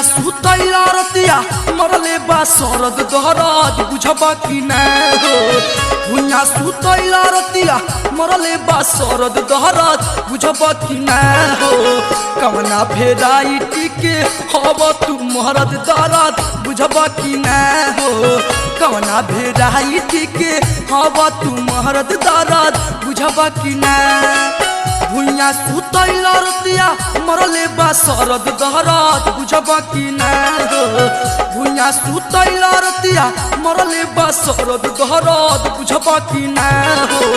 सुतैला रतिया मरले बा सरद दहरद बुझबा कि ना हो भुइया सुतैला रतिया मरले बा सरद दहरद बुझबा कि ना हो कवना भेराइटी के हब तू मरद दरद बुझबा कि ना हो कवना भेराइटी के हब तू मरद दरद बुझबा कि ना भुइया सुतैला रतिया मरले बा सरद दहरद बुझबा कि ना हो भुइया सुतैला रतिया मरले बा सरद दहरद बुझबा कि ना हो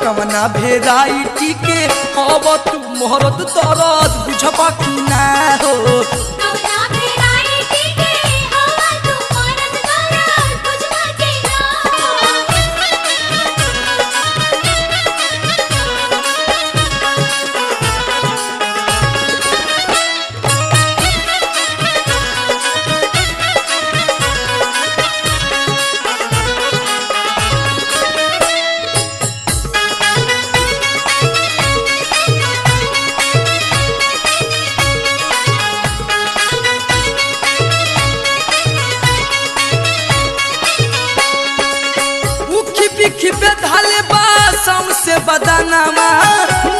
कवना भेराइटी के हब तू मरद दरद बुझबा कि ना हो बेधाले बा से बदानामा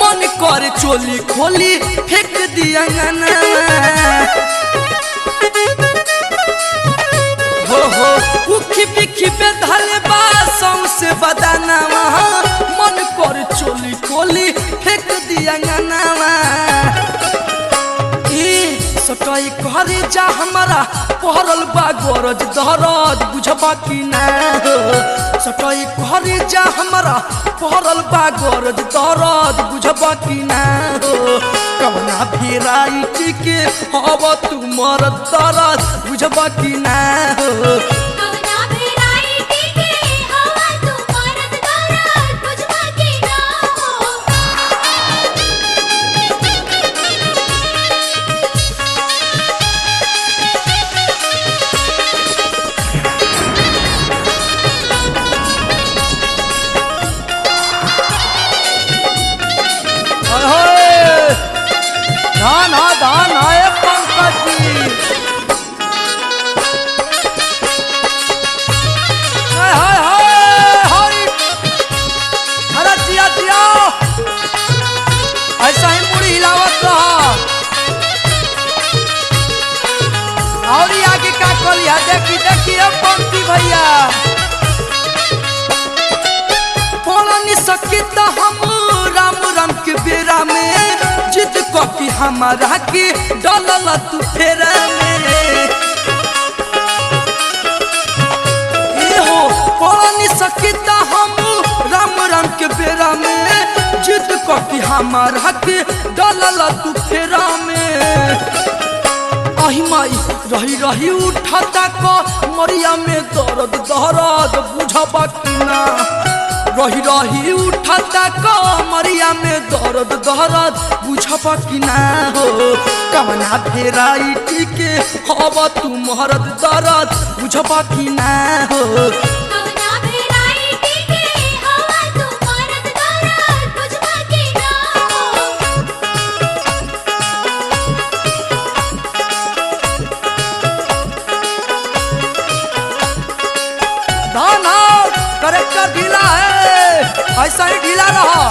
मन कर चोली खोली फेंक दिया हो उखी पिखी बेधाले बा से बदानामा मन कर चोली खोली फेंक दिया सटाई करे जा हमारा पहरल बा गरज दहरद बुझबा कि ना हो सटाई करे जा हमारा पहरल बा गरज दहरद बुझबा कि ना हो कवना भेराइटी के हब तू मरद दरद बुझबा कि ना हो धान आए पंकज जी अरे जिया जिया ऐसा ही मुड़ी हिलावत रहा और आगे का कलिया देखी देखी पंक्ति भैया पढ़नी सकी तो हम राम राम के बेरा में जिद कॉपी हमारा की डलल तू फेरा में हो पढ़नी सकी तो हम राम राम के बेरा में जिद कॉपी हमारा की डलल तू फेरा में अहि माई रही रही उठाता को मरिया में दर्द दहरद बुझबा कि ना रही रही उठाता कमरिया में दर्द दहरद बुझबा कि ना हो कवना भेराइटी के हब तू मरद दरद बुझबा कि ना हो करेक्टर ढीला है ऐसा ही ढीला रहा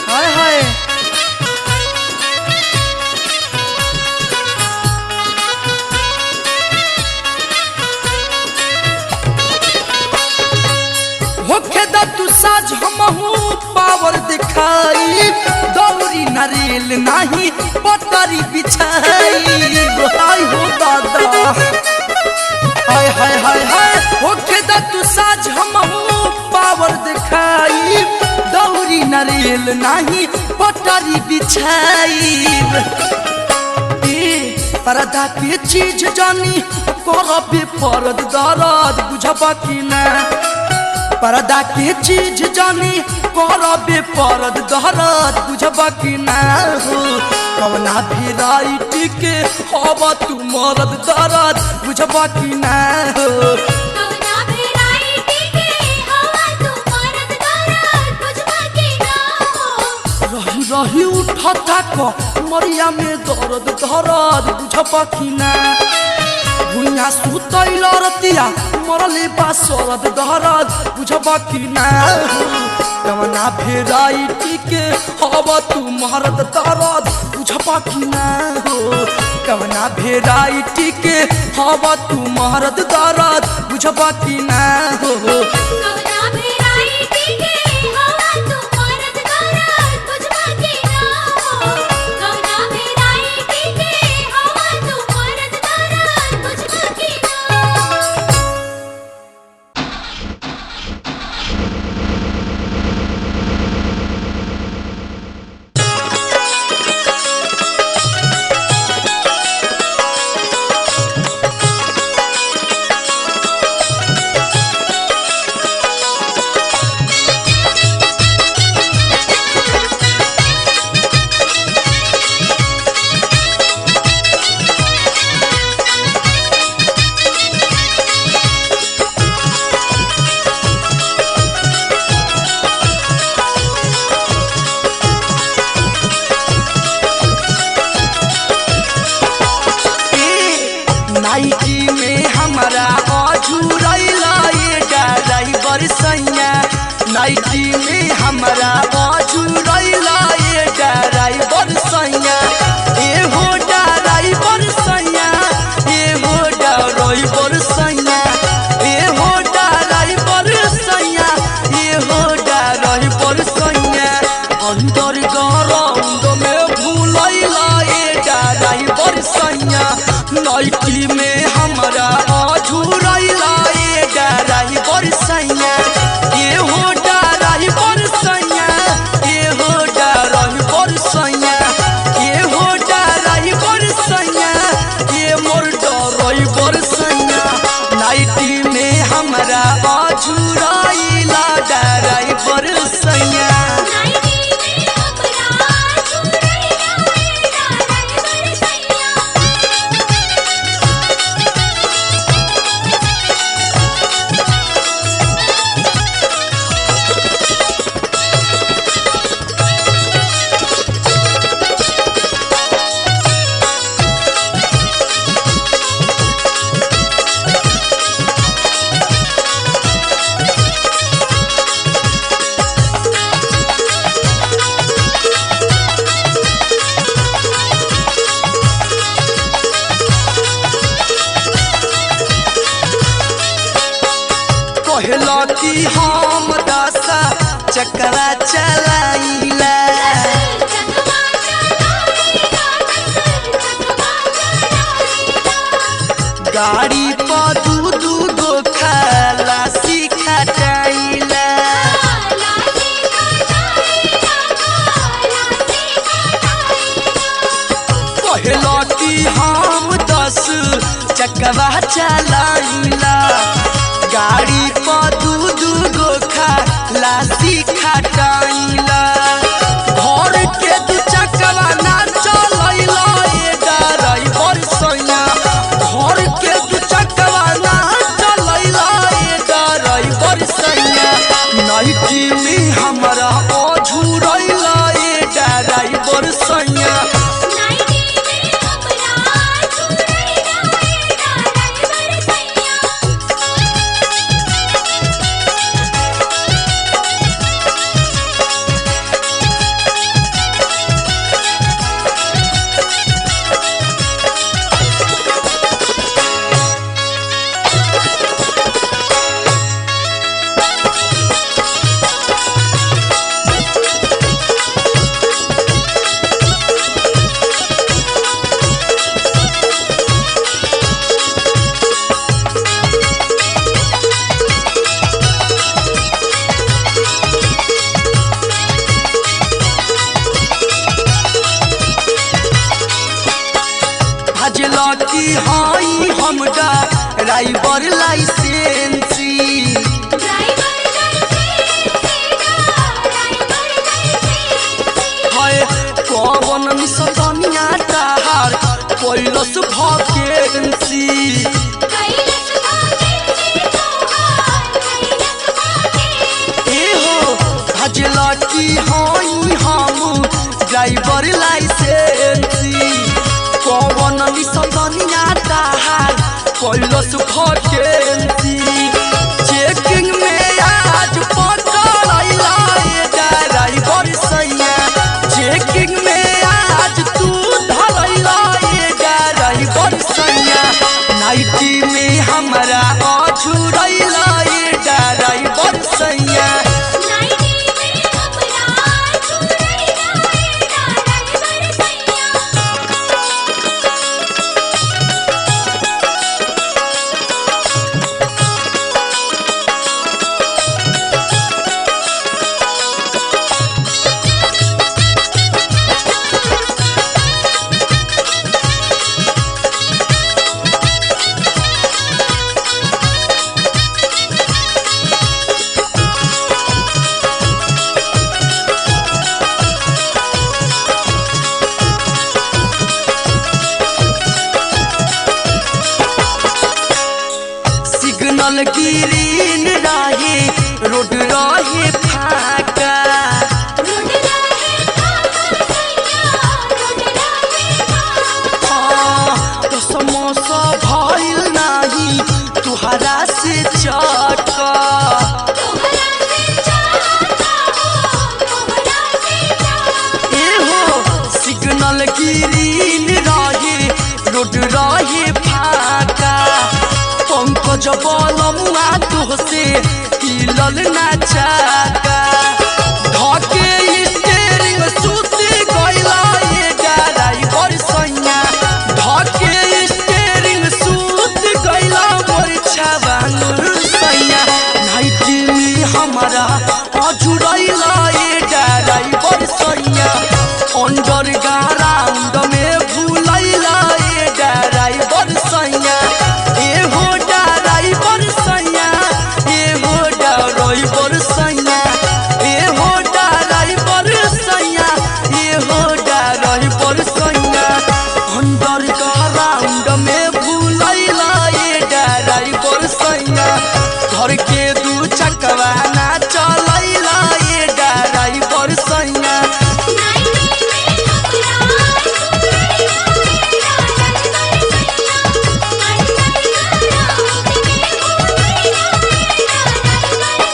हाय हाय होखे दा तू साज हमहू पावर दिखाई दौरी नरेल नहीं पटरी बिछाई हाय हो दादा हाय हाय हाय हाय होखे दा तू साज हमहू पावर दिखाई दौरी नरेल नहीं पटरी बिछाई परदा के चीज जानी करबे परद दरद बुझबा कि ना पर्दा के चीज जानी करबे परद दहरद बुझबा कि ना हो कवना भेराइटी के हवा तू मरद दरद बुझबा कि ना हो कवना भेराइटी के हवा तू मरद दरद बुझबा कि ना हो रही रही उठता को मरिया में दर्द दरद बुझबा कि ना भुइया सुतैल रतिया मरले बा सरद दहरद बुझबा कि ना कवना भेराइटी के हवा तू मरद दरद बुझबा कि ना हो कवना भेराइटी के हवा तू मरद दरद बुझबा कि ना हो कवना भेराइटी के हवा तू मरद दरद बुझबा कि ना हो कवना भेराइटी के हवा तू मरद दरद बुझबा कि ना नाइटी में हमारा अझुरैला ये ड्राइवर सैया नाइटी में हमारा अझुरैला ये ड्राइवर सैया ए हो ड्राइवर सैया ए हो ड्राइवर सैया ए हो ड्राइवर सैया ए हो ड्राइवर सैया अंदर ग्राउंड में भूलैला ये ड्राइवर सैया नाइटी में हमारा अझुरैला ये ड्राइवर सैया ये हो ड्राइवर सैया ये हो ड्राइवर सैया ये हो ड्राइवर सैया ये मोर ड्राइवर सैया नाइटी में हमारा अझुरैला ड्राइवर सैया नाइटी में हमरा झुरैला ये ड्राइवर सैया कहला कि हम दशा चक्रा चलाइला चकवा चलाइला चकवा चलाइला गाड़ी पर दू दू गो खलासी खटाइला लासी खटाइला लासी खटाइला कहला कि हम 10 चक्रा चलाइला गाड़ी पर दू दू गो खलासी खटाइला घर के दू चक्रा ना चलैला ये ड्राइवर सैया घर के दू चक्रा ना चलैला ये ड्राइवर सैया नाइटी में हमारा अझुरैला ये ड्राइवर सैया नाइटी में हमरा झुरैला ये ड्राइवर सैया भजला कि हाई हम ड्राइवर लाइसेंसी ड्राइवर निसंदनिया ताहार कैलस भकेंसी कैलस भागेंसी तोहार कैलस भागेंसी एहो भजला की हई हम ड्राइवर लाइसेंसी कौन निसंदनिया ताहार कैलस भकेंसी चेकिंग में आज पकड़ैला ड्राइवर सैया चेकिंग में आज तू धरैला ड्राइवर सैया नाइटी में हमरा अझुरैला ड्राइवर सैया नाइटी में हमरा झुरैला ड्राइवर सैया सिग्नल ग्रीन रहे रोड रहे फाका रोड रहे खाका सैया रोड रहे खाका तो समोसा भइल नाही तुहरा से चका तोहरा से चाहता हो तोहरा से चाहता एहो सिग्नल ग्रीन रहे रोड रहे फाका पंकज बलमुआ तुहसे हिलल ना चाका धके स्टीयरिंग सुती गइला ड्राइवर सैया धके स्टीयरिंग सुती गइला मोर छावान सैया नाइटी में हमरा अझुरैला ड्राइवर सैया अंडर ग्राउंड में भूलैला ड्राइवर सैया एहो ड्राइवर सैया एहो ड्राइवर सैया एहो ड्राइवर सैया एहो ड्राइवर सैया अंडर ग्राउंड में भूलैला ड्राइवर सैया घर के दू चकवा ना चलैला ड्राइवर सैया नाइटी में हमरा झुरैला ड्राइवर सैया अंडर ग्राउंड में भूलैला ड्राइवर सैया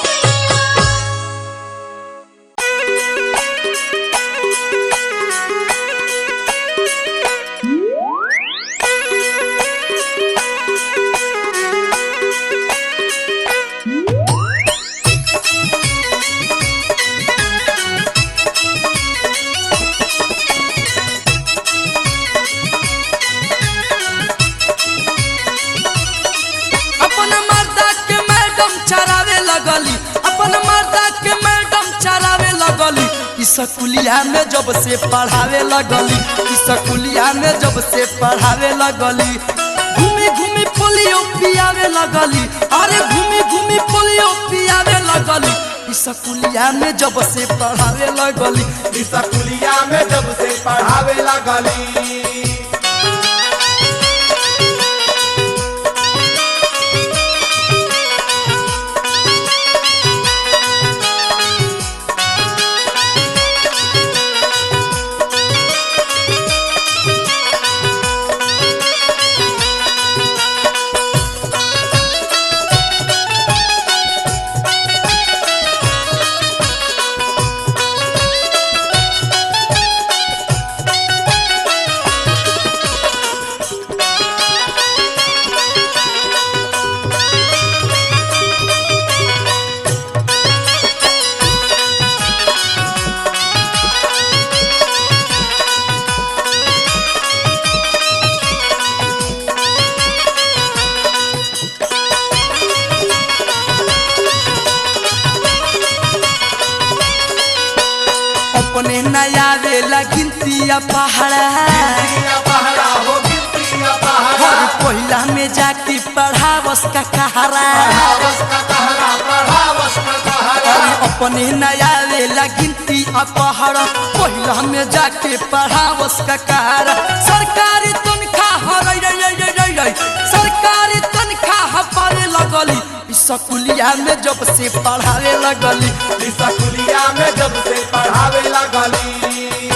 अपन मर्दा के मैडम चरावे लगली अपन मर्दा के मैडम चरावे लगली स्कूलिया में जब से पढ़ावे लगली स्कूलिया में जब से पढ़ावे लगली घूमी घूमी पोलियो पियावे लगली अरे घूमी घूमी पोलियो पियावे लगली स्कूलिया में जब से पढ़ावे लगली स्कूलिया में जब से पढ़ावे लगली अपने नया वेला गिनतिया पहाड़ा और पहिला में जाके पढ़ावस का कहारा और अपने नया वेला गिनती अपहर पहिला में जाके पढ़ावस ककार सरकारी तनख्वाह सरकारी तनख्वाह पावे लगली स्कूलिया में जब से पढ़ावे लगली स्कूलिया में जब से पढ़ावे लगली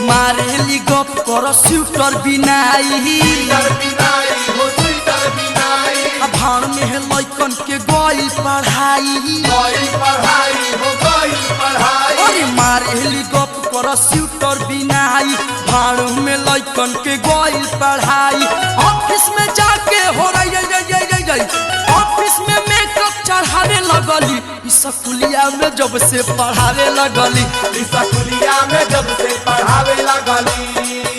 मारेली गप कर स्वेटर बिनाई भाड़ में लैकन के गई पढ़ाई अरे मारेली गप कर स्वेटर बिनाई भाड़ में लैकन के गई पढ़ाई ऑफिस में जाके हो रही ऑफिस में मेकअप चढ़ावे लगली स्कूलिया में जब से पढ़ावे लगली स्कूलिया में जब से पढ़ावे लगली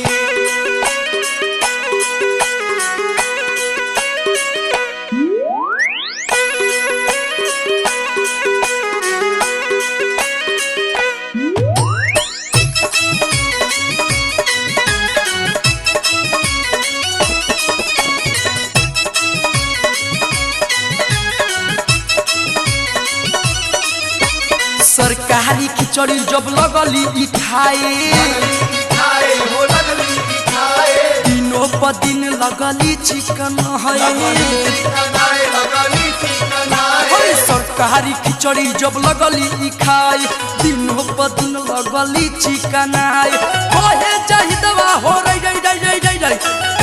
सरकारी खिचड़ी जब लगली खाए दिनों पर दिन लगली चिकन है सरकारी खिचड़ी जब लगली खाए दिनों पर दिन लगली चिकन कहे जहिदवा हो रही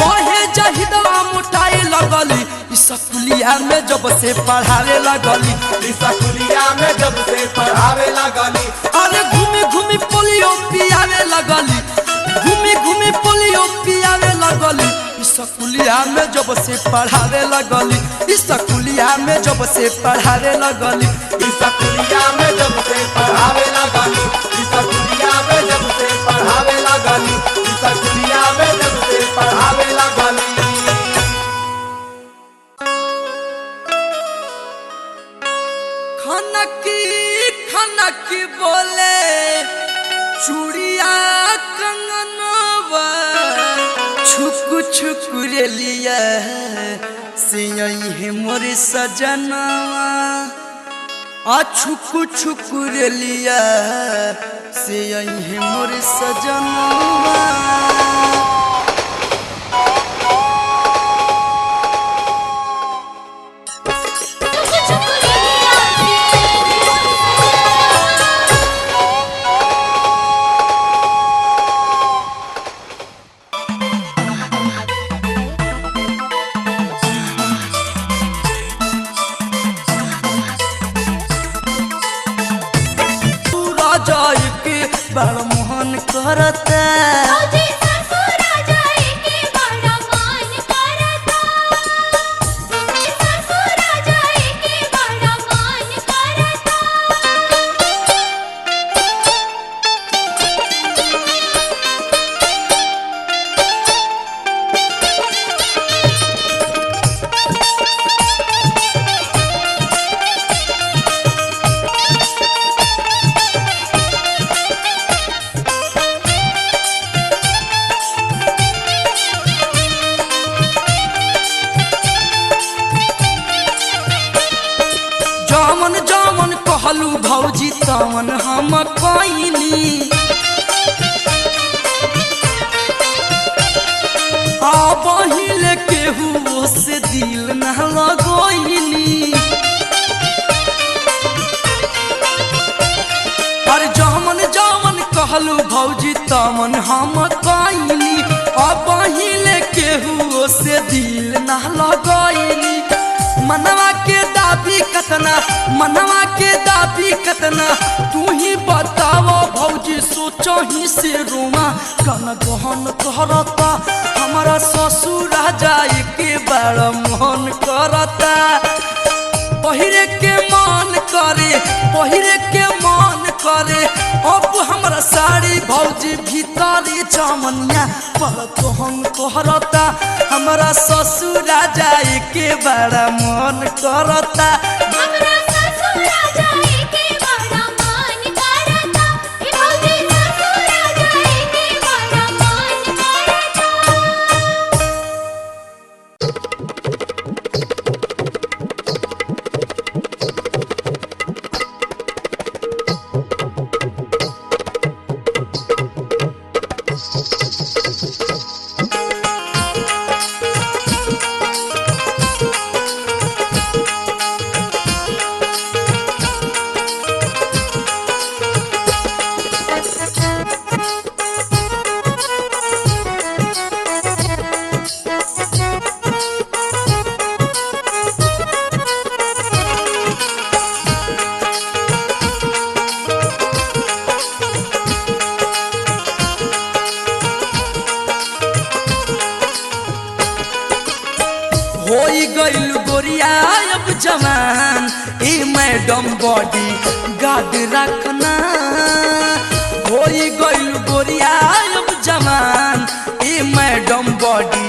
कहे जहिदवा मोटाए लगली स्कूलिया में जब से पढ़ावे लगली स्कूलिया में जब से पढ़ावे लगली अरे घूमी घूमी पोलियो पियावे लगली घूमी घूमी पोलियो पियावे लगली स्कूलिया में जब से पढ़ावे लगली स्कूलिया में जब से पढ़ावे लगली स्कूलिया में जब से पढ़ावे लगली स्कूलिया में जब से पढ़ावे लगली स्कूलिया में जब से पढ़ावे लगली खनकी बोले चूड़िया कंगनवा छुकु छुकु रे लिया सियई है मोर सजनवा आ छुकु छुकु रे लिया सियई है मोर सजनवा बड़ मोहन करता कहलू भौजी तमन हम कइनी अब हिले केहू से दिल न लगोइनी अरे जमन जमन कहलू भौजी तमन हम कइनी अब हिले केहू से दिल न लगोइनी मनवा के दाबी कतन कतना मनवा के दाबी कतना तू ही बताओ भौजी सोचो ही से रोमा कन गहन करता हमारा ससुर जाए के बड़ा मन करता पहिरे के मन करे अब हमारा साड़ी भौजी भीतरी चमनिया बड़ा कहन करता हमारा ससुर जाए के बड़ा मन करता हमरा ससुर जाए के बड़ा मन करता ए भौजी ससुर जाए के बड़ा मन करता होई गइल गोरिया अब जवान ए मैडम बॉडी गार्ड रखना होई गइल गोरिया अब जवान ए मैडम बॉडी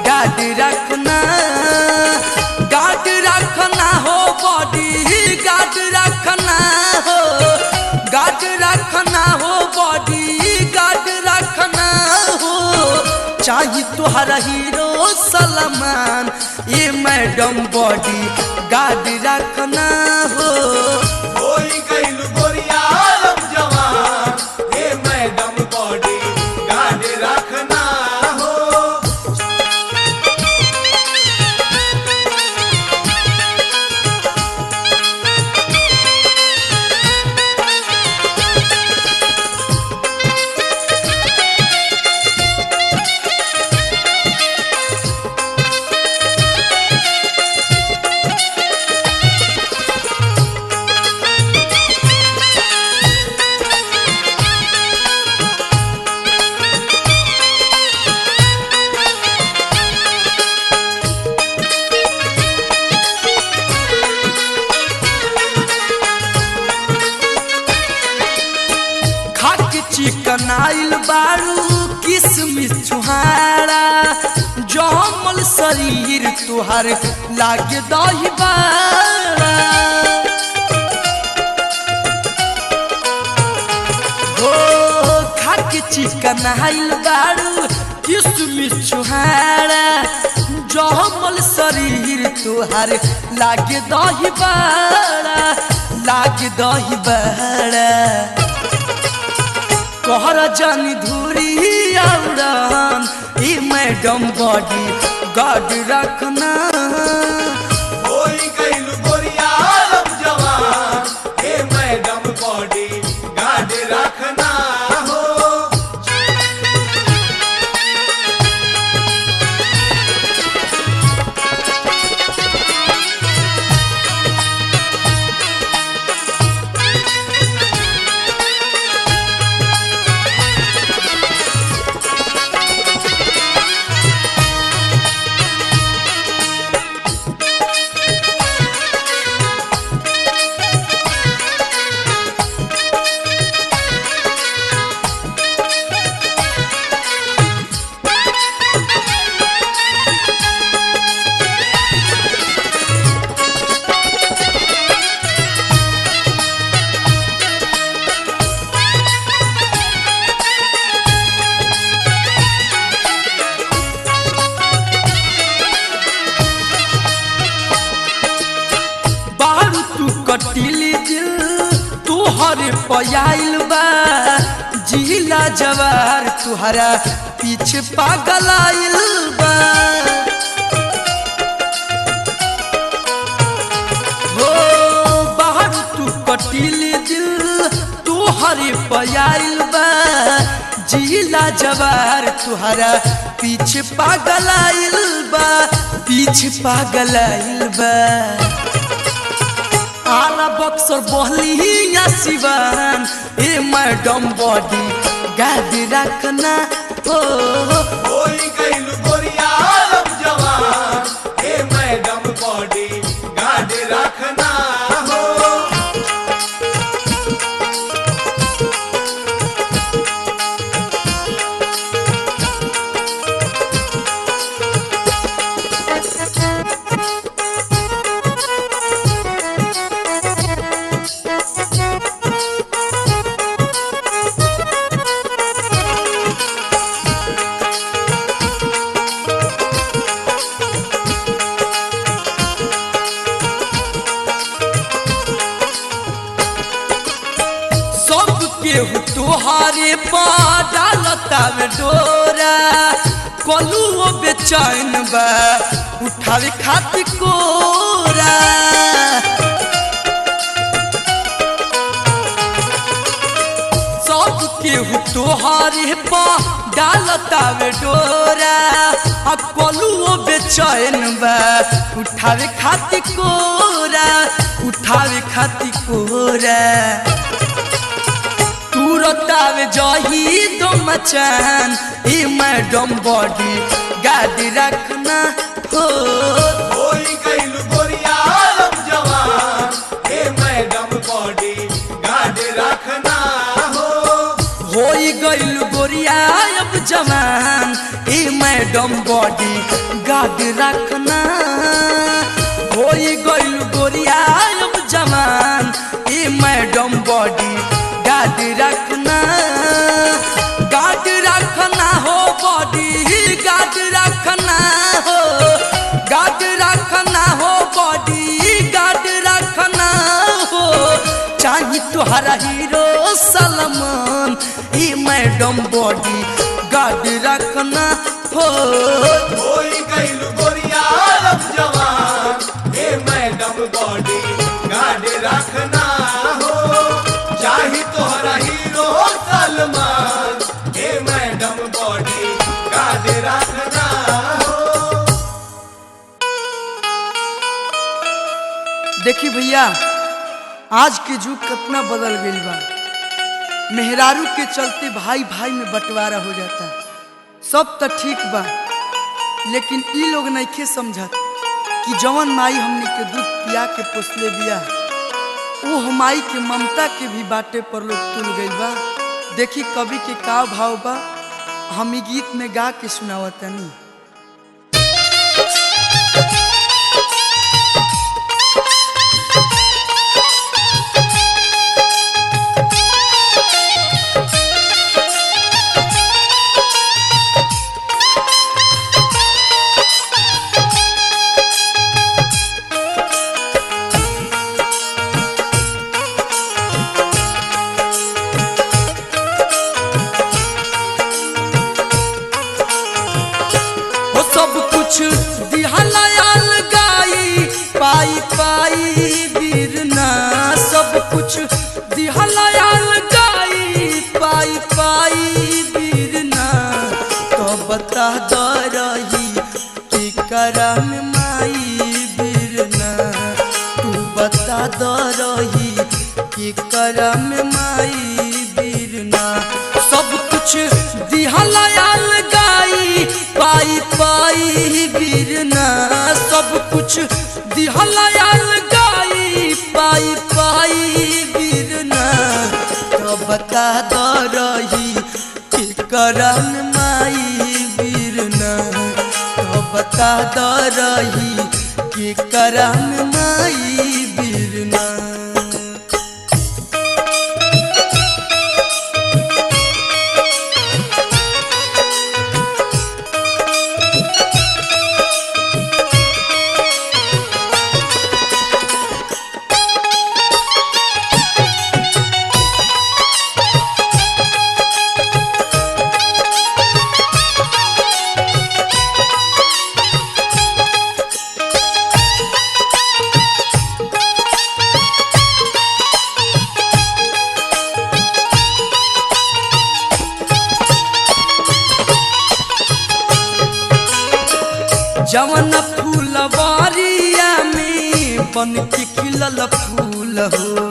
गार्ड रखना हो बॉडी गार्ड रखना हो बॉडी गार्ड रखना हो चाहिए तुहरा हीरो सलमान ये मैडम बॉडी गार्ड रखना हो होई गइल गोरिया अब जवान ए मैडम बॉडी गार्ड रखना हो चिकन आइल बारू किसमिस छुहारा जमल शरीर तुहार लागे दही बारा हो खाके चिकन आइल बारू किसमिस छुहारा जमल शरीर तुहार लागे दही बारा कहरा जानी धूरी औरन ई मैडम बॉडी गार्ड रखना होई गइल गोरिया अब जवान ए मैडम बॉडी गार्ड रखना हो कटिली दिल तुहरे पयाइल बा जिला जवार तुहरा पीछे पागल आइल बा हो बाहर तू कटिली दिल तुहरे पयाइल बा जिला जवार तुहरा पीछे पागल आइल बा आला बक्सर बहलिया सिवान ए मैडम बॉडी गाद रखना हो होई गइल गोरिया अब जवान ए मैडम बॉडी गार्ड रखना हो केहू तोहारे पा डालता में डोरा कलू बेचैन बा उठावे खातिर कोरा सब केहू तोहारे पा डालता में डोरा आ कलू बेचैन बा उठावे खातिर कोरा उठावे खातिर कोरा तुरतावे जही दो मचान ए मैडम बॉडी गाद रखना हो होई गइल गोरिया अब जवान ए मैडम बॉडी गार्ड रखना हो होई गइल गोरिया अब जवान ए मैडम बॉडी गाद रखना होई गइल गोरिया अब जवान ए मैडम बॉडी गाद रखना हो बॉडी गाद रखना हो गाद रखना हो बॉडी गाद रखना हो चाही तुहरा हीरो सलमान ई मैडम बॉडी गाद रखना हो होई गइल गोरिया अब जवान ए मैडम बॉडी गार्ड रखना हो चाही तोहरा हीरो सलमान ए मैडम बॉडी गार्ड रखना हो देखी भैया आज के युग कितना बदल गई बा मेहरारू के चलते भाई भाई में बंटवारा हो जाता सब तो ठीक बा लेकिन ई लोग नइखे समझत कि जवन माई हमने के दूध पिया के पोसले बिया वो हमाई के ममता के भी बाटे पर लोग तुल गई बा देखी कवि के का भाव बा हम ई गीत में गा के सुनावतनी दिहलायल गाई पाई पाई बिरना सब कुछ दिहलायल गाई पाई पाई बिरना तो बता द रही कि करम माई बिरना तू बता द रही कि करम माई बिरना सब कुछ दिहलायल गाई पाई पाई बिरना सब कुछ दिहलायल गाई पाई पाई बिरना तो बता द रही कि करम माई बिरना तो बता द रही कि करम माई बिरना जवन फूलवारिया में बन के खिलल फूल फूल हो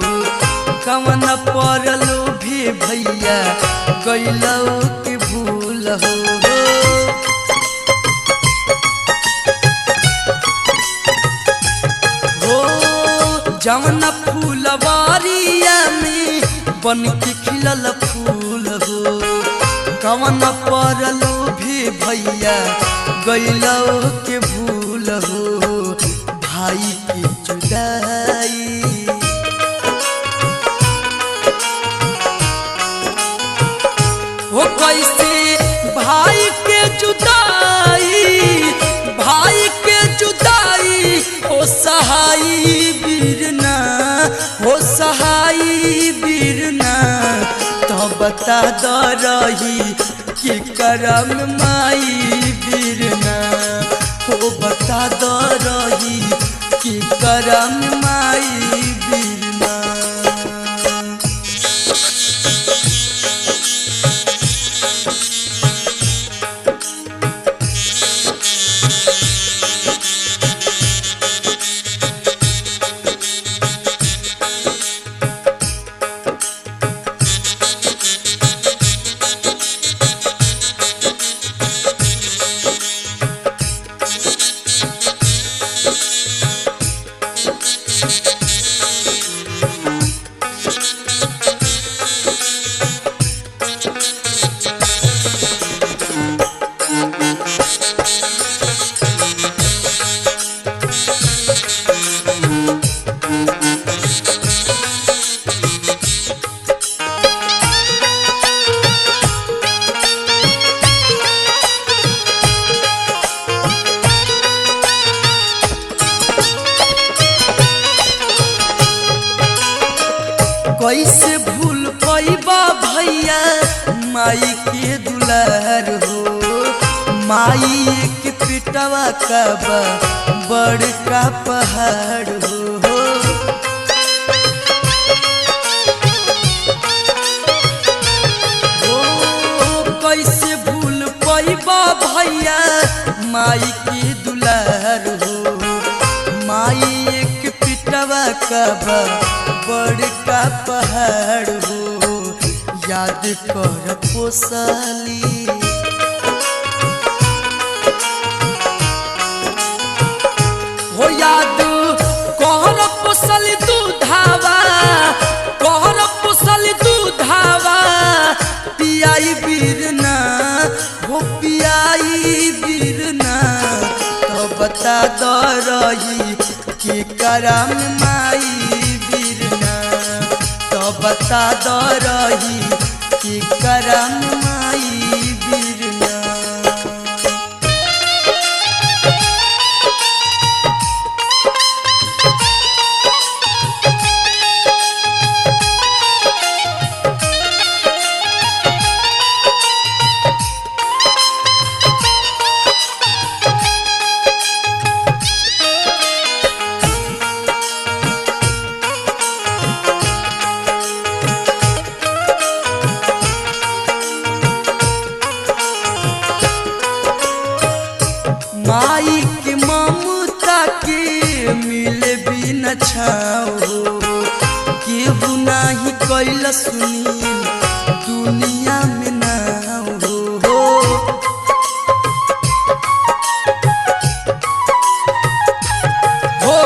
कवन परलो भी भैया गैलो के भूल हो जवन फूलवारिया में बन के खिलल फूल हो कवन परलो भी भैया गैलो के भूल हो भाई की जुदाई हो कैसे भाई के जुदाई भाई के जुदाई हो सहाई बीरना हो सहाई बीरना तो बता द रही कि करम माई बीरना हो बता द रही कि करम माई बीरना कैसे भूल पैबा भैया माई के दुलार हो माई के पिटवा का बड़का पहाड़ हो कैसे भूल पैबा भैया माई के दुलार हो माई के पिटवा का बड़का पहाड़ हो याद कर पोसाली हो याद कहर पोसल दूधावा कहर पोसल दूधावा पियाई बीरना हो पियाई बीरना तो बता द रही कि करम माई बता द रही कि करम माई बीरना माई के ममता के मिले भी न छाओ केहू नाही कैल सुनी दुनिया में नाओ हो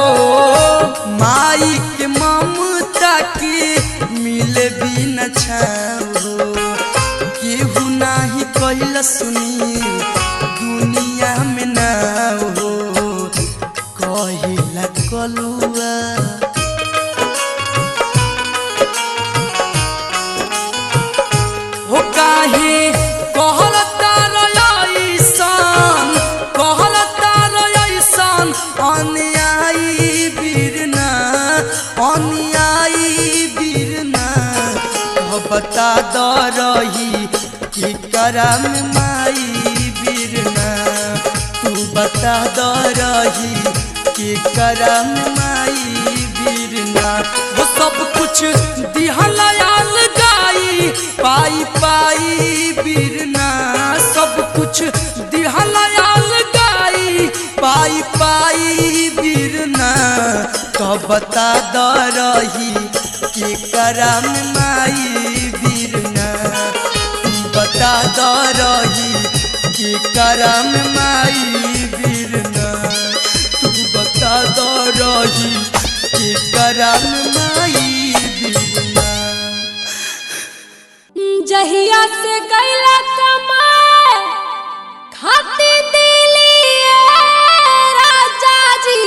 माई के ममता के मिले भी न छाओ केहू नाही कैल सुनी दुनिया में ना हो कहिला कलुआ हो काहे कहलता रईसान अन्यायी बीरना अन्यायी बीरना बता द रही कि करम माई बीरना तू बता द रही कि करम माई बीरना वो सब कुछ दिहलायाल गाई पाई पाई बीरना सब कुछ दिहलायाल गाई पाई पाई बीरना तो बता द रही के करम माई बिरना बता द रही के करम माई बिरना तू बता द रही के करम माई बिरना जहिया से गैला कमाए खाती दिली राजा जी